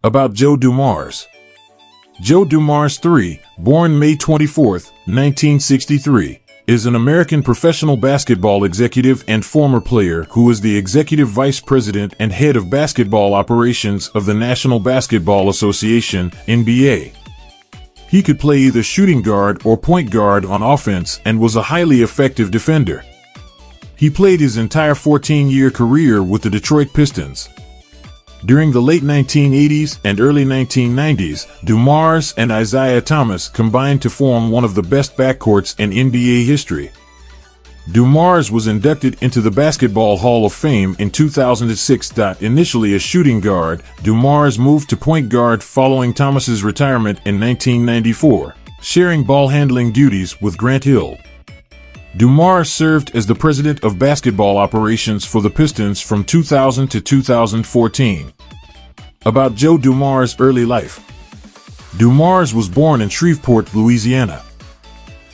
About Joe Dumars. Joe Dumars III, born May 24, 1963, is an American professional basketball executive and former player who is the executive vice president and head of basketball operations of the National Basketball Association, NBA. He could play either shooting guard or point guard on offense and was a highly effective defender. He played his entire 14-year career with the Detroit Pistons. During the late 1980s and early 1990s, Dumars and Isiah Thomas combined to form one of the best backcourts in NBA history. Dumars was inducted into the Basketball Hall of Fame in 2006. Initially a shooting guard, Dumars moved to point guard following Thomas's retirement in 1994, sharing ball handling duties with Grant Hill. Dumars served as the president of basketball operations for the Pistons from 2000 to 2014. About Joe Dumars' early life. Dumars was born in Shreveport, Louisiana.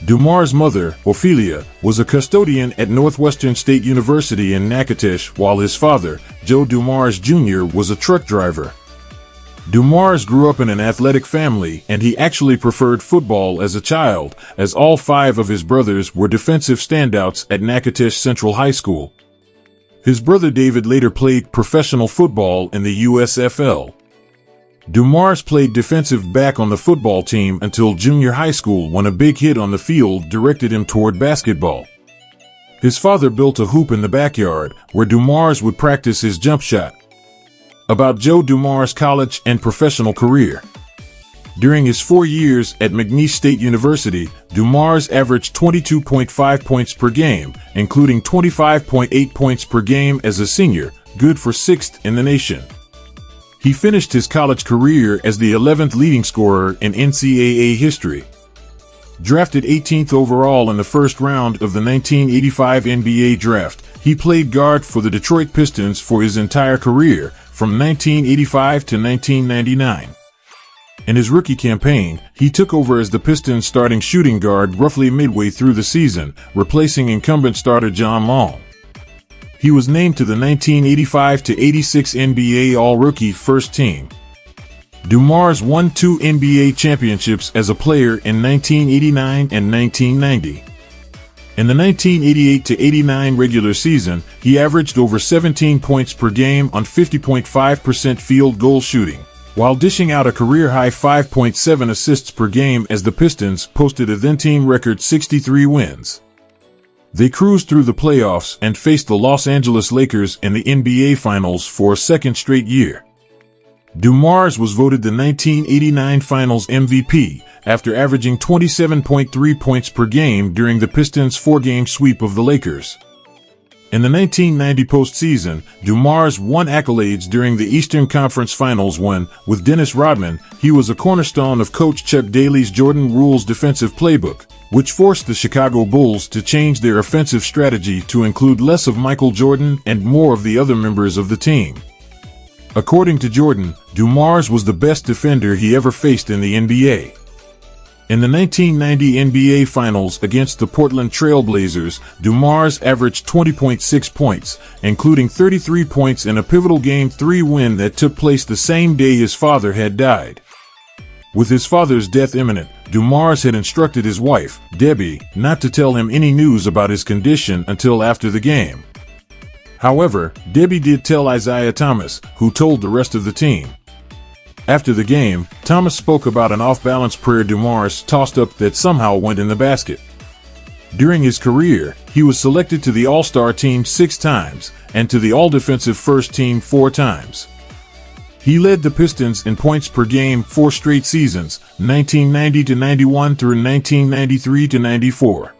Dumars' mother, Ophelia, was a custodian at Northwestern State University in Natchitoches, while his father, Joe Dumars Jr., was a truck driver. Dumars grew up in an athletic family, and he actually preferred football as a child, as all 5 of his brothers were defensive standouts at Natchitoches Central High School. His brother David later played professional football in the USFL. Dumars played defensive back on the football team until junior high school when a big hit on the field directed him toward basketball. His father built a hoop in the backyard, where Dumars would practice his jump shot. About Joe Dumars' college and professional career. During his 4 years at McNeese State University, Dumars averaged 22.5 points per game, including 25.8 points per game as a senior, good for 6th in the nation. He finished his college career as the 11th leading scorer in NCAA history. Drafted 18th overall in the first round of the 1985 NBA draft, he played guard for the Detroit Pistons for his entire career, from 1985 to 1999. In his rookie campaign, he took over as the Pistons' starting shooting guard roughly midway through the season, replacing incumbent starter John Long. He was named to the 1985-86 NBA All-Rookie First Team. Dumars won 2 NBA championships as a player in 1989 and 1990. In the 1988-89 regular season, he averaged over 17 points per game on 50.5% field goal shooting, while dishing out a career-high 5.7 assists per game as the Pistons posted a then-team record 63 wins. They cruised through the playoffs and faced the Los Angeles Lakers in the NBA Finals for a second straight year. Dumars was voted the 1989 Finals MVP after averaging 27.3 points per game during the Pistons' 4-game sweep of the Lakers. In the 1990 postseason, Dumars won accolades during the Eastern Conference Finals when, with Dennis Rodman, he was a cornerstone of Coach Chuck Daly's Jordan Rules defensive playbook, which forced the Chicago Bulls to change their offensive strategy to include less of Michael Jordan and more of the other members of the team. According to Jordan, Dumars was the best defender he ever faced in the NBA. In the 1990 NBA Finals against the Portland Trail Blazers, Dumars averaged 20.6 points, including 33 points in a pivotal Game 3 win that took place the same day his father had died. With his father's death imminent, Dumars had instructed his wife, Debbie, not to tell him any news about his condition until after the game. However, Debbie did tell Isiah Thomas, who told the rest of the team. After the game, Thomas spoke about an off-balance prayer Dumars tossed up that somehow went in the basket. During his career, he was selected to the All-Star team 6 times, and to the All-Defensive First Team 4 times. He led the Pistons in points per game 4 straight seasons, 1990-91 through 1993-94.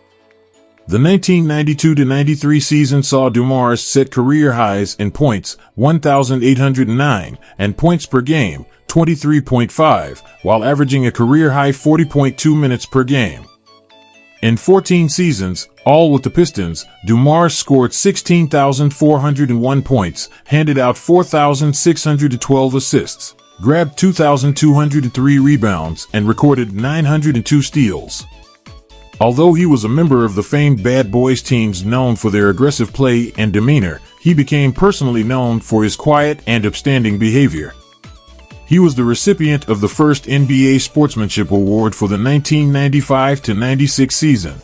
The 1992-93 season saw Dumars set career highs in points, 1,809, and points per game, 23.5, while averaging a career-high 40.2 minutes per game. In 14 seasons, all with the Pistons, Dumars scored 16,401 points, handed out 4,612 assists, grabbed 2,203 rebounds, and recorded 902 steals. Although he was a member of the famed Bad Boys teams known for their aggressive play and demeanor, he became personally known for his quiet and upstanding behavior. He was the recipient of the first NBA Sportsmanship Award for the 1995-96 season.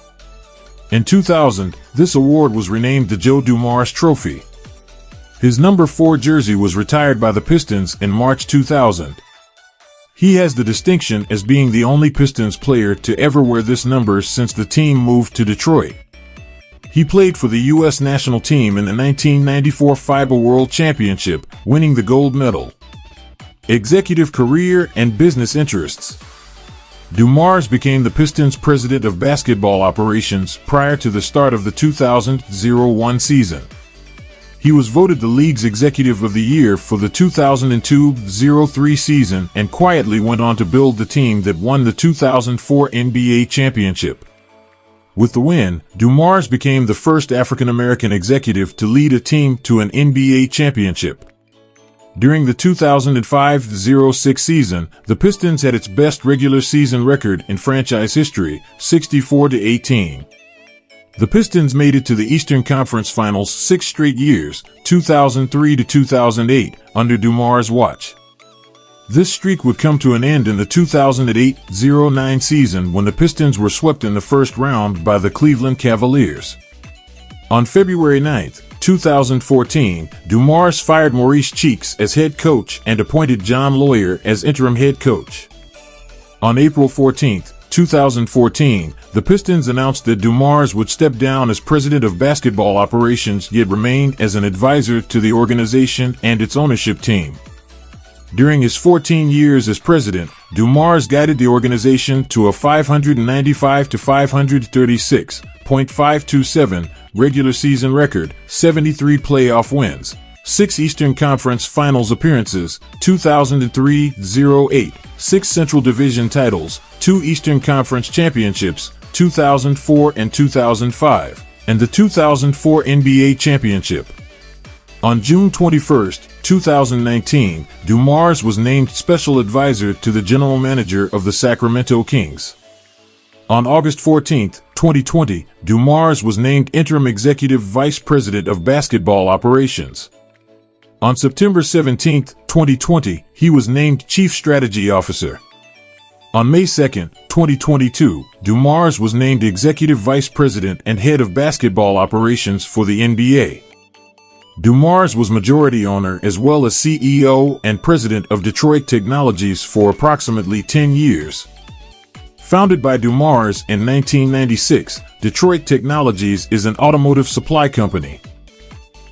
In 2000, this award was renamed the Joe Dumars Trophy. His number 4 jersey was retired by the Pistons in March 2000. He has the distinction as being the only Pistons player to ever wear this number since the team moved to Detroit. He played for the U.S. national team in the 1994 FIBA World Championship, winning the gold medal. Executive career and business interests. Dumars became the Pistons' president of basketball operations prior to the start of the 2000-01 season. He was voted the league's Executive of the Year for the 2002-03 season and quietly went on to build the team that won the 2004 NBA championship. With the win, Dumars became the first African-American executive to lead a team to an NBA championship. During the 2005-06 season, the Pistons had its best regular season record in franchise history, 64-18. The Pistons made it to the Eastern Conference Finals 6 straight years, 2003 to 2008, under Dumars' watch. This streak would come to an end in the 2008-09 season when the Pistons were swept in the first round by the Cleveland Cavaliers. On February 9, 2014, Dumars fired Maurice Cheeks as head coach and appointed John Lawyer as interim head coach. On April 14, 2014, the Pistons announced that Dumars would step down as president of basketball operations yet remain as an advisor to the organization and its ownership team. During his 14 years as president, Dumars guided the organization to a 595-536.527 regular season record, 73 playoff wins, 6 Eastern Conference Finals appearances, 2003-08, 6 Central Division titles, 2 Eastern Conference championships, 2004 and 2005, and the 2004 NBA championship. On June 21, 2019, Dumars was named special advisor to the general manager of the Sacramento Kings. On August 14, 2020, Dumars was named interim executive vice president of basketball operations. On September 17, 2020, he was named chief strategy officer. On May 2, 2022, Dumars was named executive vice president and head of basketball operations for the NBA. Dumars was majority owner as well as CEO and president of Detroit Technologies for approximately 10 years. Founded by Dumars in 1996, Detroit Technologies is an automotive supply company.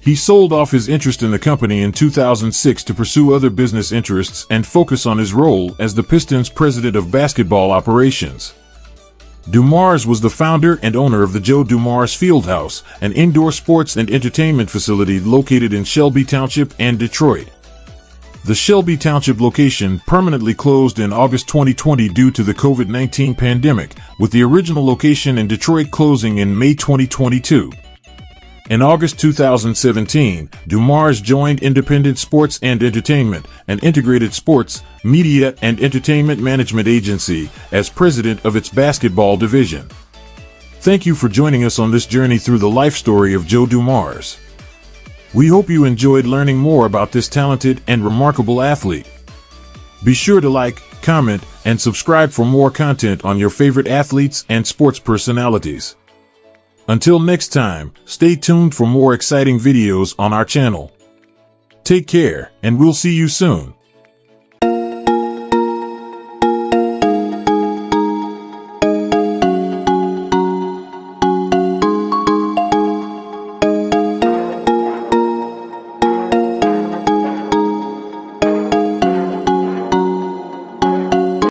He sold off his interest in the company in 2006 to pursue other business interests and focus on his role as the Pistons' president of basketball operations. Dumars was the founder and owner of the Joe Dumars Fieldhouse, an indoor sports and entertainment facility located in Shelby Township and Detroit. The Shelby Township location permanently closed in August 2020 due to the COVID-19 pandemic, with the original location in Detroit closing in May 2022. In August 2017, Dumars joined Independent Sports and Entertainment, an integrated sports, media, and entertainment management agency, as president of its basketball division. Thank you for joining us on this journey through the life story of Joe Dumars. We hope you enjoyed learning more about this talented and remarkable athlete. Be sure to like, comment, and subscribe for more content on your favorite athletes and sports personalities. Until next time, stay tuned for more exciting videos on our channel. Take care, and we'll see you soon.